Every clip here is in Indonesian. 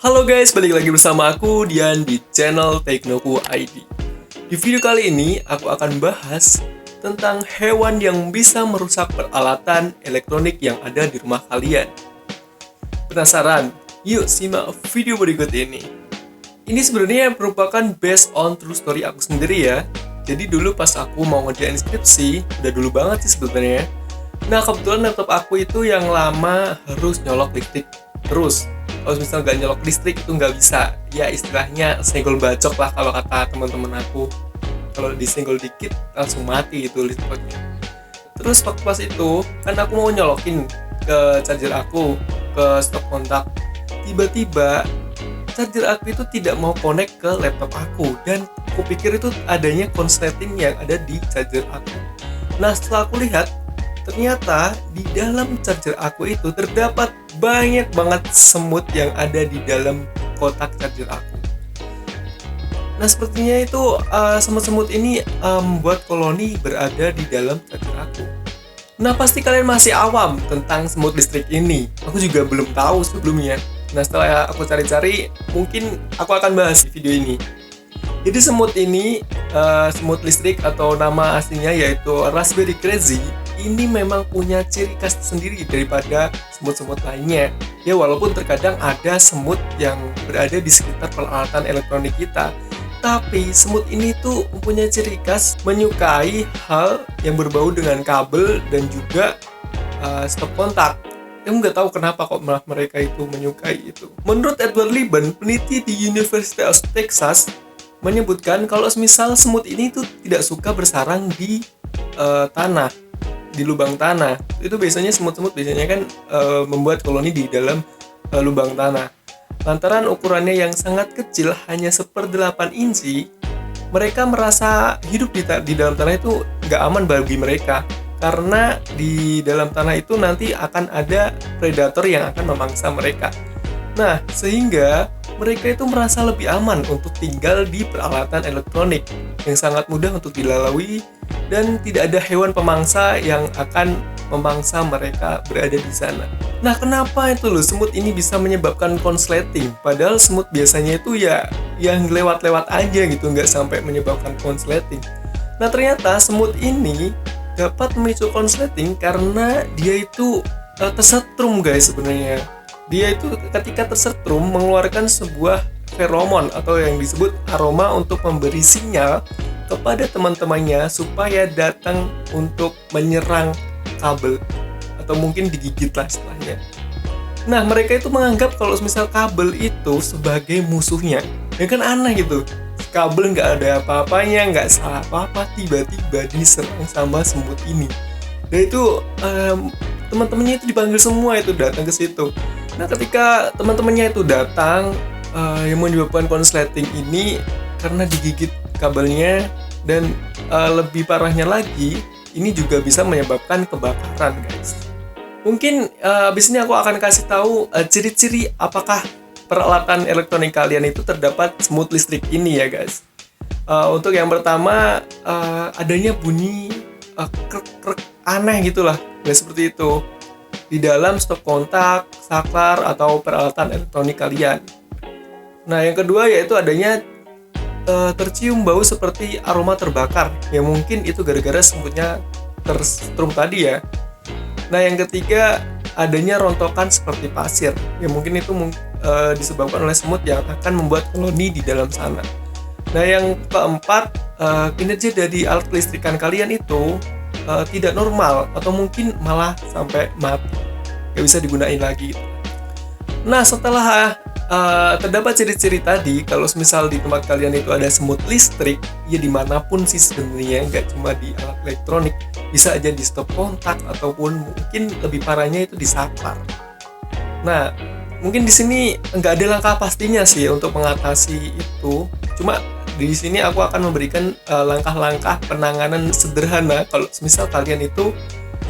Halo guys, balik lagi bersama aku Dian di channel Teknoku ID. Di video kali ini aku akan bahas tentang hewan yang bisa merusak peralatan elektronik yang ada di rumah kalian. Penasaran? Yuk simak video berikut ini. Ini sebenarnya merupakan based on true story aku sendiri ya. Jadi dulu pas aku mau ngerjain skripsi, udah dulu banget sih sebenarnya. Nah kebetulan laptop aku itu yang lama harus nyolok listrik terus. Kalau misalnya nggak nyolok listrik itu nggak bisa. Ya istilahnya senggol bacok lah kalau kata teman-teman aku. Kalau disenggol dikit langsung mati itu listriknya. Terus waktu pas itu kan aku mau nyolokin ke charger aku ke stop kontak. Tiba-tiba charger aku itu tidak mau connect ke laptop aku dan aku pikir itu adanya konsleting yang ada di charger aku. Nah setelah aku lihat ternyata di dalam charger aku itu terdapat banyak banget semut yang ada di dalam kotak charger aku. Nah sepertinya itu semut-semut ini membuat koloni berada di dalam charger aku. Nah pasti kalian masih awam tentang semut listrik ini. Aku juga belum tahu sebelumnya. Nah setelah aku cari-cari, mungkin aku akan bahas di video ini. Jadi semut ini, semut listrik atau nama aslinya yaitu Raspberry Crazy, ini memang punya ciri khas sendiri daripada semut-semut lainnya. Ya walaupun terkadang ada semut yang berada di sekitar peralatan elektronik kita, tapi semut ini tuh mempunyai ciri khas menyukai hal yang berbau dengan kabel dan juga stop kontak. Aku nggak tahu kenapa kok malah mereka itu menyukai itu. Menurut Edward Lieben, peneliti di University of Texas, menyebutkan kalau misal semut ini tuh tidak suka bersarang di tanah, di lubang tanah. Itu biasanya semut-semut biasanya kan membuat koloni di dalam lubang tanah. Lantaran ukurannya yang sangat kecil, hanya 1/8 inci, mereka merasa hidup di dalam tanah itu nggak aman bagi mereka. Karena di dalam tanah itu nanti akan ada predator yang akan memangsa mereka. Nah, sehingga mereka itu merasa lebih aman untuk tinggal di peralatan elektronik yang sangat mudah untuk dilalui dan tidak ada hewan pemangsa yang akan memangsa mereka berada di sana. Nah, kenapa itu loh semut ini bisa menyebabkan konsleting? Padahal semut biasanya itu ya yang lewat-lewat aja gitu, nggak sampai menyebabkan konsleting. Nah, ternyata semut ini dapat memicu konsleting karena dia itu tersetrum guys sebenarnya. Dia itu ketika tersetrum mengeluarkan sebuah feromon atau yang disebut aroma untuk memberi sinyal kepada teman-temannya supaya datang untuk menyerang kabel atau mungkin digigit lah istilahnya. Nah mereka itu menganggap kalau misal kabel itu sebagai musuhnya. Ya kan aneh gitu. Kabel nggak ada apa-apanya, nggak salah apa-apa, tiba-tiba diserang sama semut ini. Dan itu teman-temannya itu dipanggil semua itu datang ke situ. Nah ketika teman-temannya itu datang, yang menyebabkan konsleting ini karena digigit kabelnya dan lebih parahnya lagi, ini juga bisa menyebabkan kebakaran guys. Mungkin abis ini aku akan kasih tahu ciri-ciri apakah peralatan elektronik kalian itu terdapat semut listrik ini ya guys. Untuk yang pertama adanya bunyi krek-krek aneh gitulah, nggak seperti itu di dalam stop kontak, saklar atau peralatan elektronik kalian. Nah yang kedua yaitu adanya tercium bau seperti aroma terbakar, ya mungkin itu gara-gara semutnya tersetrum tadi ya. Nah yang ketiga adanya rontokan seperti pasir, ya mungkin itu disebabkan oleh semut yang akan membuat koloni di dalam sana. Nah yang keempat, kinerja dari alat kelistrikan kalian itu tidak normal atau mungkin malah sampai mati, gak bisa digunain lagi. Nah setelah terdapat ciri-ciri tadi, kalau misal di tempat kalian itu ada semut listrik, ya dimanapun sih sebenarnya, nggak cuma di alat elektronik, bisa aja di stop kontak ataupun mungkin lebih parahnya itu di saklar. Nah mungkin di sini nggak ada langkah pastinya sih untuk mengatasi itu. Cuma di sini aku akan memberikan langkah-langkah penanganan sederhana kalau misal kalian itu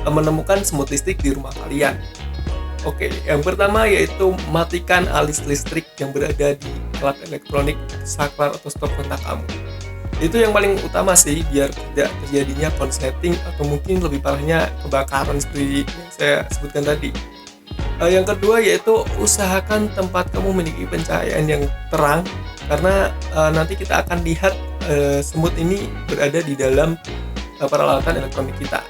menemukan semut listrik di rumah kalian. Oke, yang pertama yaitu matikan alis listrik yang berada di alat elektronik, saklar atau stop kontak kamu. Itu yang paling utama sih biar tidak terjadinya konsleting atau mungkin lebih parahnya kebakaran seperti yang saya sebutkan tadi. Yang kedua yaitu usahakan tempat kamu memiliki pencahayaan yang terang, karena nanti kita akan lihat semut ini berada di dalam peralatan elektronik kita.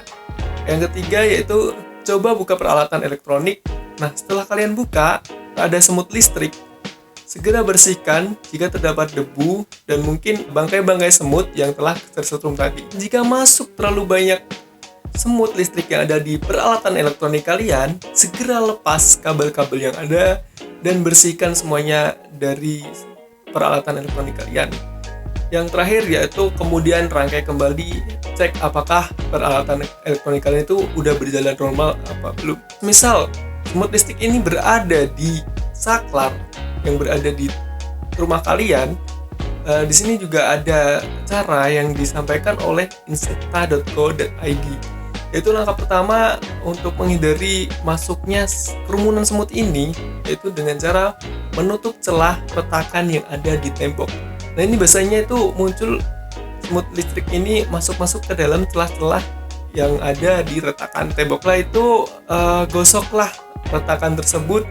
Yang ketiga yaitu coba buka peralatan elektronik. Nah, setelah kalian buka, ada semut listrik, segera bersihkan jika terdapat debu dan mungkin bangkai-bangkai semut yang telah tersetrum tadi. Jika masuk terlalu banyak semut listrik yang ada di peralatan elektronik kalian, segera lepas kabel-kabel yang ada dan bersihkan semuanya dari peralatan elektronik kalian. Yang terakhir yaitu kemudian rangkai kembali, cek apakah peralatan elektronik kalian itu udah berjalan normal apa belum. Misal semut listrik ini berada di saklar yang berada di rumah kalian, di sini juga ada cara yang disampaikan oleh insecta.co.id, yaitu langkah pertama untuk menghindari masuknya kerumunan semut ini, yaitu dengan cara menutup celah retakan yang ada di tembok. Nah, ini biasanya itu muncul semut listrik ini masuk ke dalam celah-celah yang ada di retakan tembok. Lah itu gosoklah retakan tersebut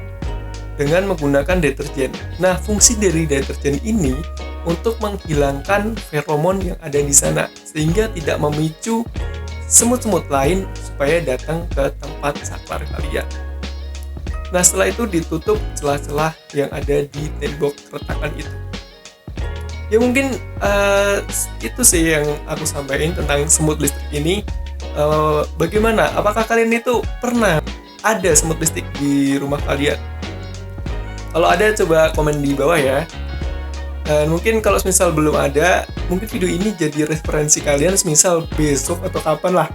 dengan menggunakan deterjen. Nah, fungsi dari deterjen ini untuk menghilangkan feromon yang ada di sana, sehingga tidak memicu semut-semut lain supaya datang ke tempat saklar kalian. Nah, setelah itu ditutup celah-celah yang ada di tembok retakan itu. Ya mungkin itu sih yang aku sampaikan tentang semut listrik ini. Bagaimana? Apakah kalian itu pernah ada semut listrik di rumah kalian? Kalau ada, coba komen di bawah ya. Dan mungkin kalau misal belum ada, mungkin video ini jadi referensi kalian misal besok atau kapan lah.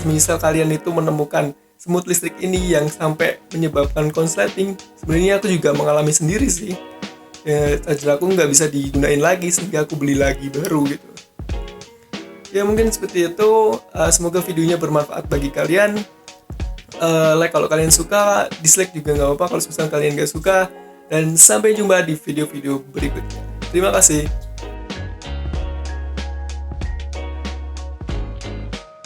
Misal kalian itu menemukan semut listrik ini yang sampai menyebabkan konsleting. Sebenarnya aku juga mengalami sendiri sih. Charger aku nggak bisa digunain lagi sehingga aku beli lagi baru gitu. Ya mungkin seperti itu. Semoga videonya bermanfaat bagi kalian. Like kalau kalian suka, dislike juga nggak apa-apa kalau misalnya kalian nggak suka. Dan sampai jumpa di video-video berikutnya. Terima kasih.